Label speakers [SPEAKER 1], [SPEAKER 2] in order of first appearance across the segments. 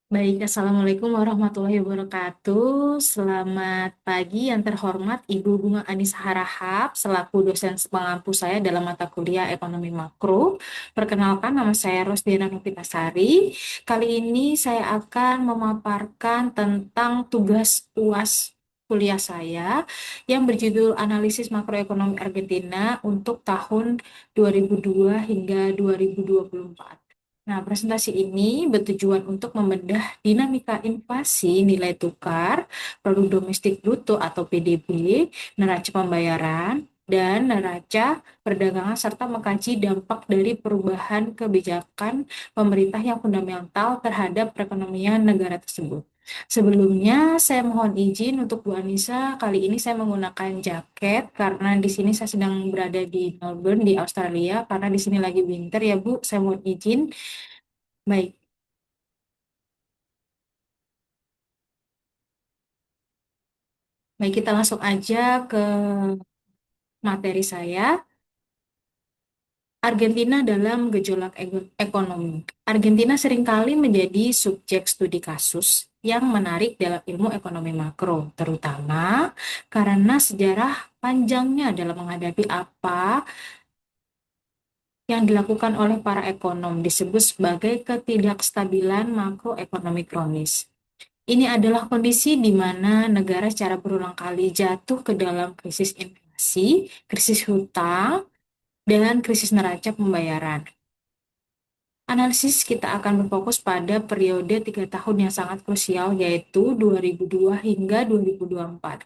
[SPEAKER 1] Baik, Assalamualaikum warahmatullahi wabarakatuh. Selamat pagi yang terhormat Ibu Bunga Anisa Harahap, selaku dosen pengampu saya dalam mata kuliah Ekonomi Makro. Perkenalkan, nama saya Rosdiana Novitasari. Kali ini saya akan memaparkan tentang tugas UAS kuliah saya yang berjudul Analisis Makroekonomi Argentina untuk tahun 2002 hingga 2024. Nah, presentasi ini bertujuan untuk membedah dinamika inflasi nilai tukar, produk domestik bruto atau PDB, neraca pembayaran, dan neraca perdagangan serta mengkaji dampak dari perubahan kebijakan pemerintah yang fundamental terhadap perekonomian negara tersebut. Sebelumnya, saya mohon izin untuk Bu Anissa. Kali ini saya menggunakan jaket karena di sini saya sedang berada di Melbourne, di Australia, karena di sini lagi winter ya Bu. Saya mohon izin. Baik, baik kita langsung aja ke materi saya. Argentina dalam gejolak ekonomi. Argentina seringkali menjadi subjek studi kasus yang menarik dalam ilmu ekonomi makro, terutama karena sejarah panjangnya dalam menghadapi apa yang dilakukan oleh para ekonom disebut sebagai ketidakstabilan makroekonomi kronis. Ini adalah kondisi di mana negara secara berulang kali jatuh ke dalam krisis inflasi, krisis hutang, dan krisis neraca pembayaran. Analisis kita akan berfokus pada periode 3 tahun yang sangat krusial, yaitu 2002 hingga 2024.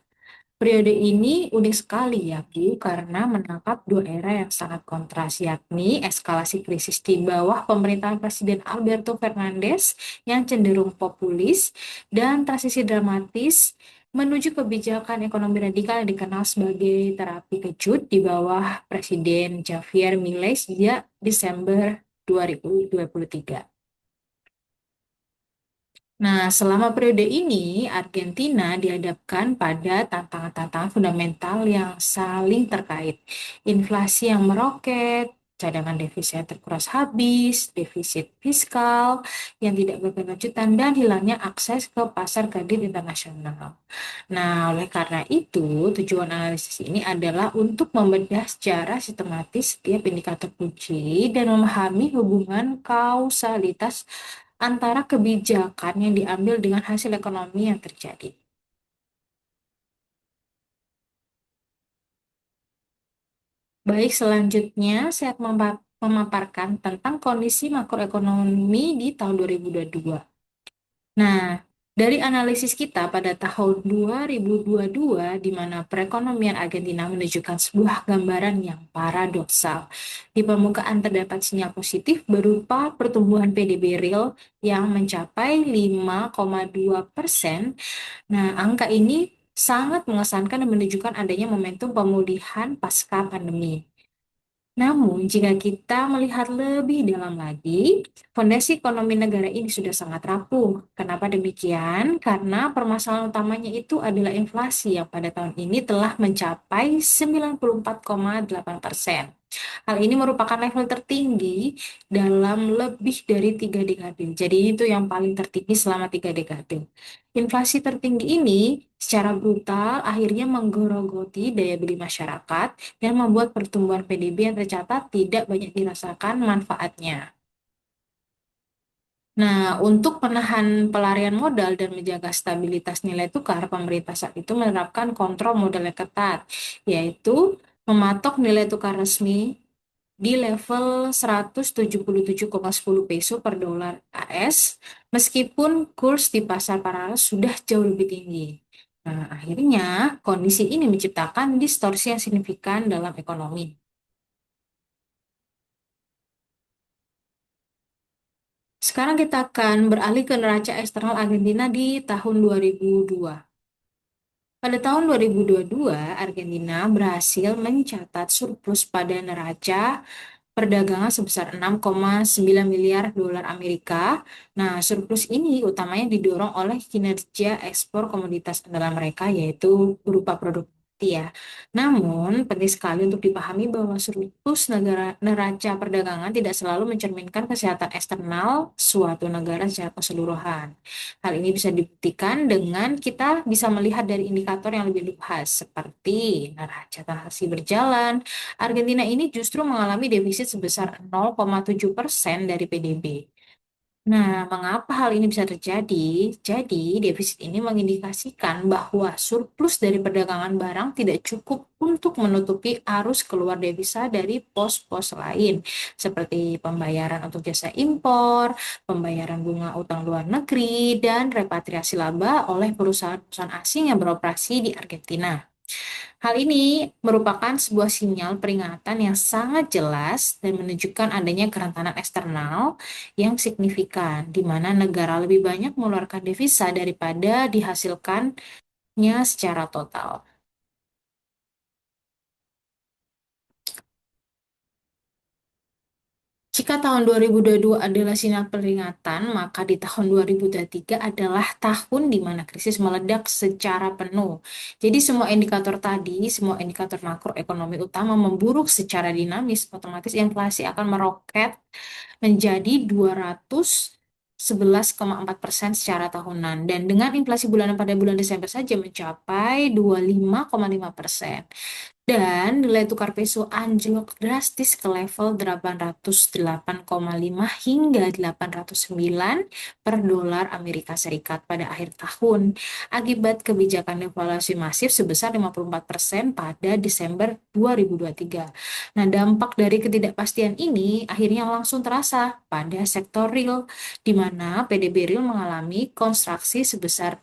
[SPEAKER 1] Periode ini unik sekali ya Bu, karena menangkap dua era yang sangat kontras, yakni eskalasi krisis di bawah pemerintahan Presiden Alberto Fernandez yang cenderung populis dan transisi dramatis menuju kebijakan ekonomi radikal yang dikenal sebagai terapi kejut di bawah Presiden Javier Milei sejak Desember 2023. Nah, selama periode ini, Argentina dihadapkan pada tantangan-tantangan fundamental yang saling terkait. Inflasi yang meroket, cadangan devisa yang terkuras habis, defisit fiskal yang tidak berkelanjutan, dan hilangnya akses ke pasar kredit internasional. Nah, oleh karena itu, tujuan analisis ini adalah untuk membedah secara sistematis setiap indikator kunci dan memahami hubungan kausalitas antara kebijakan yang diambil dengan hasil ekonomi yang terjadi. Baik, selanjutnya saya akan memaparkan tentang kondisi makroekonomi di tahun 2022. Nah, dari analisis kita pada tahun 2022, di mana perekonomian Argentina menunjukkan sebuah gambaran yang paradoksal. Di permukaan terdapat sinyal positif berupa pertumbuhan PDB real yang mencapai 5,2%. Nah, angka ini sangat mengesankan dan menunjukkan adanya momentum pemulihan pasca pandemi. Namun, jika kita melihat lebih dalam lagi, fondasi ekonomi negara ini sudah sangat rapuh. Kenapa demikian? Karena permasalahan utamanya itu adalah inflasi yang pada tahun ini telah mencapai 94,8%. Hal ini merupakan level tertinggi dalam lebih dari 3 dekade. Jadi itu yang paling tertinggi selama 3 dekade. Inflasi tertinggi ini secara brutal akhirnya menggerogoti daya beli masyarakat dan membuat pertumbuhan PDB yang tercatat tidak banyak dirasakan manfaatnya. Nah, untuk menahan pelarian modal dan menjaga stabilitas nilai tukar, pemerintah saat itu menerapkan kontrol modal yang ketat, yaitu mematok nilai tukar resmi di level 177,10 peso per dolar AS, meskipun kurs di pasar paralel sudah jauh lebih tinggi. Nah, akhirnya kondisi ini menciptakan distorsi yang signifikan dalam ekonomi. Sekarang kita akan beralih ke neraca eksternal Argentina di tahun 2002. Pada tahun 2022, Argentina berhasil mencatat surplus pada neraca perdagangan sebesar 6,9 miliar dolar Amerika. Nah, surplus ini utamanya didorong oleh kinerja ekspor komoditas andalan mereka, yaitu berupa produk ya. Namun, penting sekali untuk dipahami bahwa surplus negara neraca perdagangan tidak selalu mencerminkan kesehatan eksternal suatu negara secara keseluruhan. Hal ini bisa dibuktikan dengan kita bisa melihat dari indikator yang lebih luas, seperti neraca transaksi berjalan. Argentina ini justru mengalami defisit sebesar 0,7% dari PDB. Nah, mengapa hal ini bisa terjadi? Jadi, defisit ini mengindikasikan bahwa surplus dari perdagangan barang tidak cukup untuk menutupi arus keluar devisa dari pos-pos lain, seperti pembayaran untuk jasa impor, pembayaran bunga utang luar negeri, dan repatriasi laba oleh perusahaan-perusahaan asing yang beroperasi di Argentina. Hal ini merupakan sebuah sinyal peringatan yang sangat jelas dan menunjukkan adanya kerentanan eksternal yang signifikan, di mana negara lebih banyak mengeluarkan devisa daripada dihasilkannya secara total. Jika tahun 2022 adalah sinyal peringatan, maka di tahun 2023 adalah tahun di mana krisis meledak secara penuh. Jadi semua indikator tadi, semua indikator makroekonomi utama memburuk secara dinamis, otomatis inflasi akan meroket menjadi 211,4% secara tahunan. Dan dengan inflasi bulanan pada bulan Desember saja mencapai 25,5%. Dan nilai tukar peso anjlok drastis ke level 808,5 hingga 809 per dolar Amerika Serikat pada akhir tahun akibat kebijakan devaluasi masif sebesar 54% pada Desember 2023. Nah, dampak dari ketidakpastian ini akhirnya langsung terasa pada sektor real, di mana PDB real mengalami kontraksi sebesar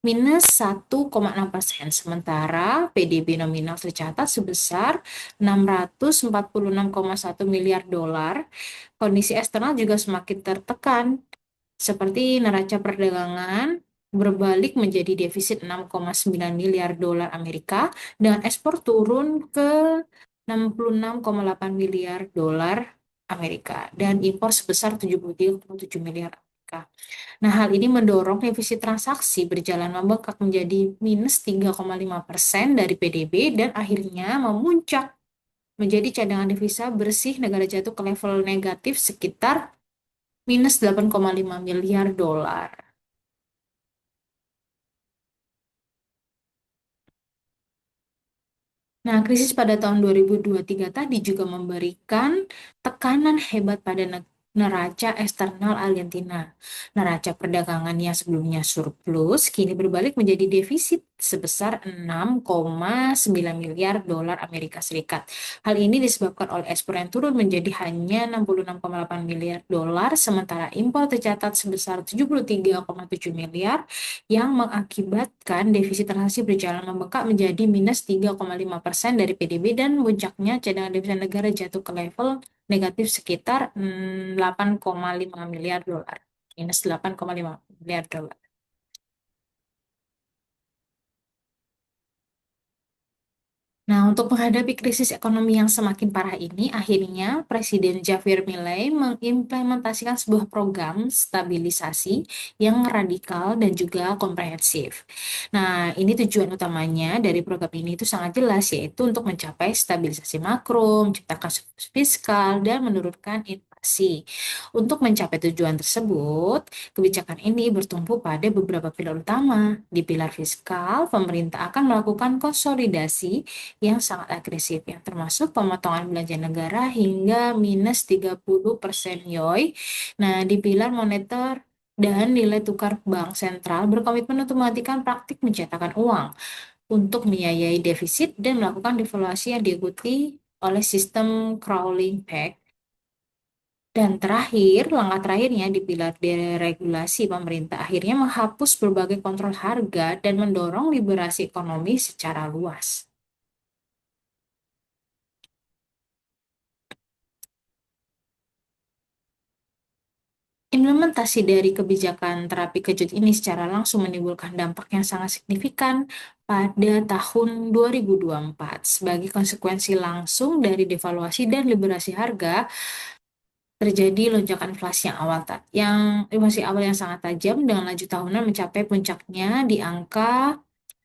[SPEAKER 1] -1,6%, sementara PDB nominal tercatat sebesar 646,1 miliar dolar. Kondisi eksternal juga semakin tertekan, seperti neraca perdagangan berbalik menjadi defisit 6,9 miliar dolar Amerika dan ekspor turun ke 66,8 miliar dolar Amerika dan impor sebesar 73,7 miliar Amerika. Nah, hal ini mendorong defisit transaksi berjalan membengkak menjadi -3,5% dari PDB dan akhirnya memuncak menjadi cadangan devisa bersih negara jatuh ke level negatif sekitar -8,5 miliar dolar. Nah, krisis pada tahun 2023 tadi juga memberikan tekanan hebat pada neraca eksternal Argentina. Neraca perdagangan yang sebelumnya surplus kini berbalik menjadi defisit sebesar 6,9 miliar dolar Amerika Serikat. Hal ini disebabkan oleh ekspor yang turun menjadi hanya 66,8 miliar dolar, sementara impor tercatat sebesar 73,7 miliar yang mengakibatkan defisit transaksi berjalan membengkak menjadi -3,5% dari PDB dan puncaknya cadangan devisa negara jatuh ke level negatif sekitar 8,5 miliar dolar. -8,5 miliar dolar. Nah, untuk menghadapi krisis ekonomi yang semakin parah ini, akhirnya Presiden Javier Milei mengimplementasikan sebuah program stabilisasi yang radikal dan juga komprehensif. Nah, ini tujuan utamanya dari program ini itu sangat jelas, yaitu untuk mencapai stabilisasi makro, menciptakan surplus fiskal, dan menurunkan inflasi. Untuk mencapai tujuan tersebut, kebijakan ini bertumpu pada beberapa pilar utama. Di pilar fiskal, pemerintah akan melakukan konsolidasi yang sangat agresif, yang termasuk pemotongan belanja negara hingga -30% YOY. Nah, di pilar moneter dan nilai tukar bank sentral berkomitmen untuk menghentikan praktik mencetakkan uang untuk membiayai defisit dan melakukan devaluasi yang diikuti oleh sistem crawling peg. Dan terakhir, langkah terakhirnya di pilar deregulasi, pemerintah akhirnya menghapus berbagai kontrol harga dan mendorong liberasi ekonomi secara luas. Implementasi dari kebijakan terapi kejut ini secara langsung menimbulkan dampak yang sangat signifikan pada tahun 2024. Sebagai konsekuensi langsung dari devaluasi dan liberasi harga, terjadi lonjakan inflasi yang inflasi awal yang sangat tajam dengan laju tahunan mencapai puncaknya di angka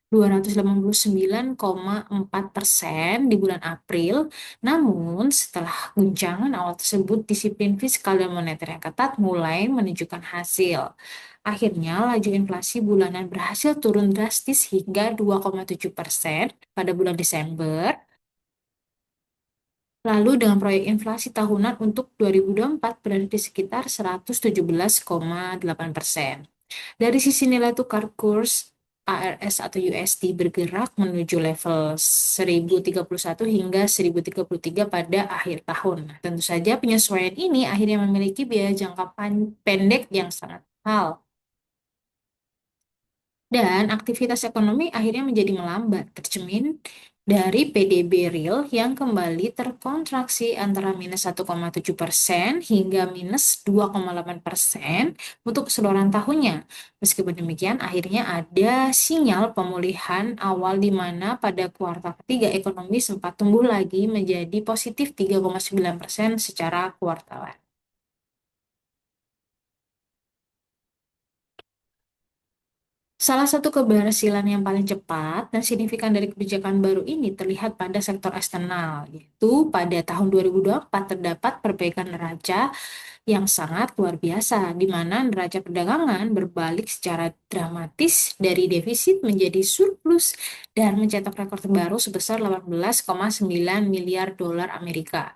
[SPEAKER 1] 289,4% di bulan April. Namun, setelah guncangan awal tersebut, disiplin fiskal dan moneter yang ketat mulai menunjukkan hasil. Akhirnya, laju inflasi bulanan berhasil turun drastis hingga 2,7% pada bulan Desember. Lalu dengan proyek inflasi tahunan untuk 2024 berada di sekitar 117,8%. Dari sisi nilai tukar kurs ARS atau USD bergerak menuju level 1031 hingga 1033 pada akhir tahun. Nah, tentu saja penyesuaian ini akhirnya memiliki biaya jangka pendek yang sangat mahal. Dan aktivitas ekonomi akhirnya menjadi melambat, tercermin dari PDB real yang kembali terkontraksi antara minus 1,7% hingga minus 2,8% untuk keseluruhan tahunnya. Meskipun demikian, akhirnya ada sinyal pemulihan awal di mana pada kuartal ketiga ekonomi sempat tumbuh lagi menjadi positif 3,9% secara kuartalan. Salah satu keberhasilan yang paling cepat dan signifikan dari kebijakan baru ini terlihat pada sektor eksternal, yaitu pada tahun 2024 terdapat perbaikan neraca yang sangat luar biasa, di mana neraca perdagangan berbalik secara dramatis dari defisit menjadi surplus dan mencetak rekor terbaru sebesar 18,9 miliar dolar Amerika.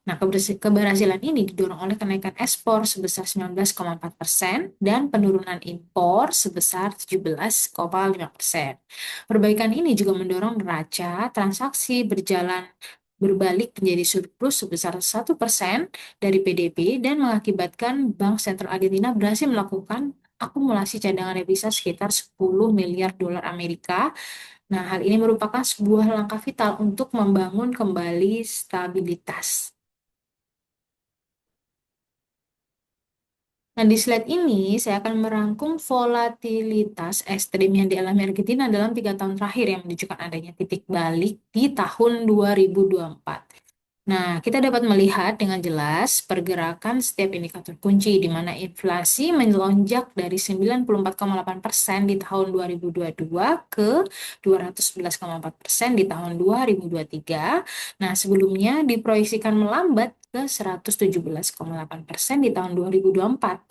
[SPEAKER 1] Nah, keberhasilan ini didorong oleh kenaikan ekspor sebesar 19,4% dan penurunan impor sebesar 17,5%. Perbaikan ini juga mendorong neraca transaksi berjalan berbalik menjadi surplus sebesar 1% dari PDB dan mengakibatkan Bank Sentral Argentina berhasil melakukan akumulasi cadangan devisa sekitar 10 miliar dolar Amerika. Nah, hal ini merupakan sebuah langkah vital untuk membangun kembali stabilitas. Nah, di slide ini saya akan merangkum volatilitas ekstrim yang dialami Argentina dalam 3 tahun terakhir yang menunjukkan adanya titik balik di tahun 2024. Nah, kita dapat melihat dengan jelas pergerakan setiap indikator kunci di mana inflasi melonjak dari 94,8% di tahun 2022 ke 211,4% di tahun 2023. Nah, sebelumnya diproyeksikan melambat ke 117,8% di tahun 2024.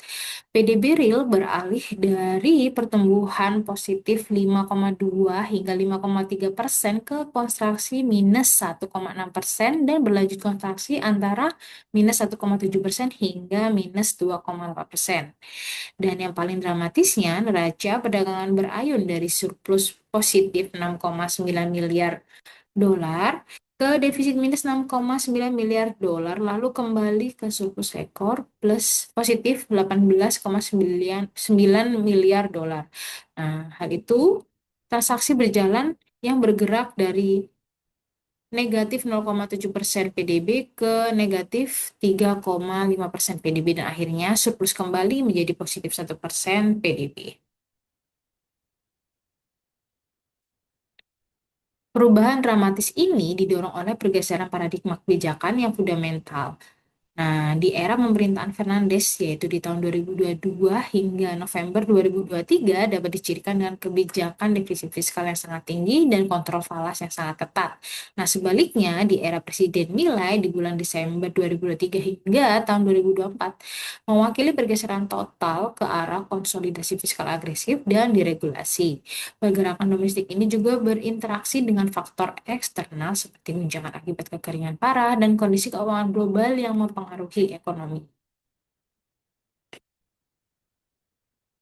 [SPEAKER 1] PDB real beralih dari pertumbuhan positif 5,2 hingga 5,3% ke kontraksi minus 1,6% dan berlanjut kontraksi antara minus 1,7% hingga minus 2,8%. Dan yang paling dramatisnya, neraca perdagangan berayun dari surplus positif 6,9 miliar dolar ke defisit minus 6,9 miliar dolar, lalu kembali ke surplus rekor plus positif 18,9 miliar dolar. Nah, hal itu transaksi berjalan yang bergerak dari negatif 0,7% PDB ke negatif 3,5% PDB dan akhirnya surplus kembali menjadi positif 1% PDB. Perubahan dramatis ini didorong oleh pergeseran paradigma kebijakan yang fundamental. Nah, di era pemerintahan Fernandes, yaitu di tahun 2022 hingga November 2023, dapat dicirikan dengan kebijakan defisit fiskal yang sangat tinggi dan kontrol falas yang sangat ketat. Nah, sebaliknya, di era Presiden Milei di bulan Desember 2023 hingga tahun 2024, mewakili pergeseran total ke arah konsolidasi fiskal agresif dan diregulasi. Pergerakan domestik ini juga berinteraksi dengan faktor eksternal seperti guncangan akibat kekeringan parah dan kondisi keuangan global yang mempengaruhi ekonomi.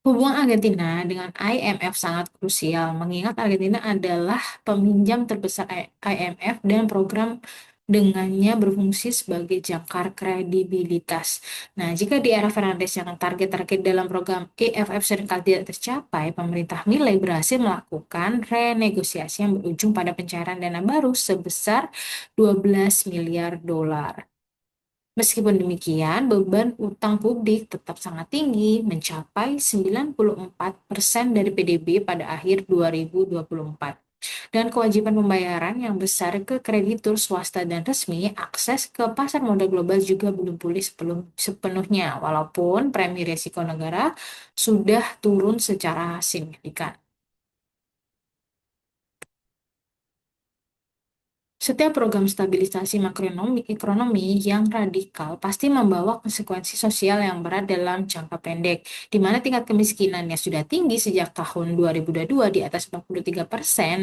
[SPEAKER 1] Hubungan Argentina dengan IMF sangat krusial, mengingat Argentina adalah peminjam terbesar IMF dan program dengannya berfungsi sebagai jangkar kredibilitas. Nah, jika di era Fernandes yang target-target dalam program EFF seringkali tidak tercapai, pemerintah Milei berhasil melakukan renegosiasi yang berujung pada pencairan dana baru sebesar 12 miliar dolar. Meskipun demikian, beban utang publik tetap sangat tinggi, mencapai 94% dari PDB pada akhir 2024. Dan kewajiban pembayaran yang besar ke kreditur swasta dan resmi, akses ke pasar modal global juga belum pulih sepenuhnya, walaupun premi risiko negara sudah turun secara signifikan. Setiap program stabilisasi makroekonomi yang radikal pasti membawa konsekuensi sosial yang berat dalam jangka pendek, di mana tingkat kemiskinannya sudah tinggi sejak tahun 2022 di atas 43%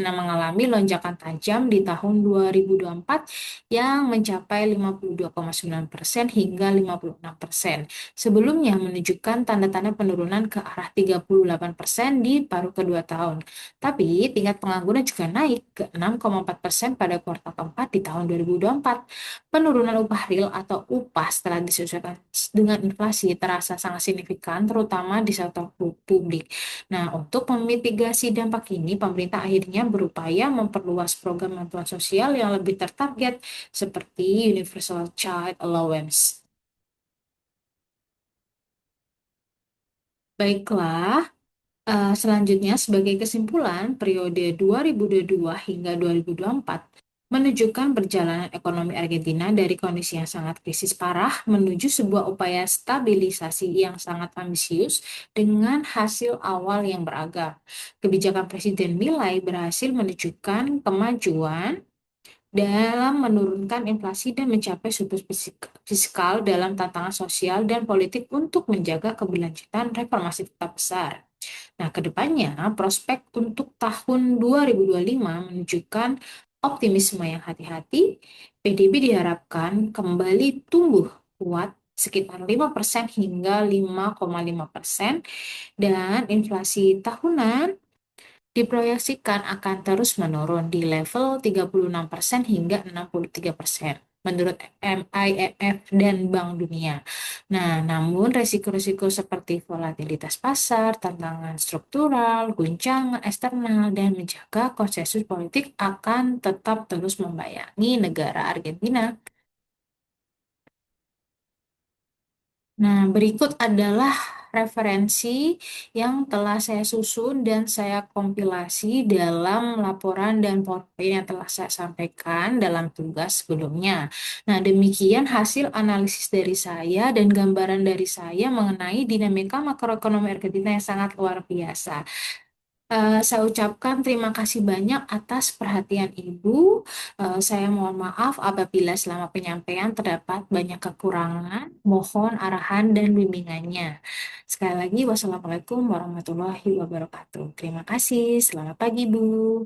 [SPEAKER 1] dan mengalami lonjakan tajam di tahun 2024 yang mencapai 52,9% hingga 56%. Sebelumnya menunjukkan tanda-tanda penurunan ke arah 38% di paruh kedua tahun. Tapi tingkat pengangguran juga naik ke 6,4% pada kuartal keempat di tahun 2024. Penurunan upah real atau upah setelah disesuaikan dengan inflasi terasa sangat signifikan, terutama di sektor publik. Nah, untuk memitigasi dampak ini, pemerintah akhirnya berupaya memperluas program bantuan sosial yang lebih tertarget, seperti Universal Child Allowance. Baiklah, selanjutnya, sebagai kesimpulan, periode 2022 hingga 2024 menunjukkan perjalanan ekonomi Argentina dari kondisi yang sangat krisis parah menuju sebuah upaya stabilisasi yang sangat ambisius dengan hasil awal yang beragam. Kebijakan Presiden Milei berhasil menunjukkan kemajuan dalam menurunkan inflasi dan mencapai surplus fiskal dalam tantangan sosial dan politik untuk menjaga keberlanjutan reformasi tetap besar. Nah, kedepannya prospek untuk tahun 2025 menunjukkan optimisme yang hati-hati. PDB diharapkan kembali tumbuh kuat sekitar 5% hingga 5,5% dan inflasi tahunan diproyeksikan akan terus menurun di level 36% hingga 63% menurut MIMF dan Bank Dunia. Nah, namun resiko-resiko seperti volatilitas pasar, tantangan struktural, guncangan eksternal, dan menjaga konsensus politik akan tetap terus membayangi negara Argentina. Nah, berikut adalah referensi yang telah saya susun dan saya kompilasi dalam laporan dan PowerPoint yang telah saya sampaikan dalam tugas sebelumnya. Nah, demikian hasil analisis dari saya dan gambaran dari saya mengenai dinamika makroekonomi Argentina yang sangat luar biasa. Saya ucapkan terima kasih banyak atas perhatian Ibu. Saya mohon maaf apabila selama penyampaian terdapat banyak kekurangan. Mohon arahan dan bimbingannya. Sekali lagi, wassalamualaikum warahmatullahi wabarakatuh. Terima kasih. Selamat pagi, Bu.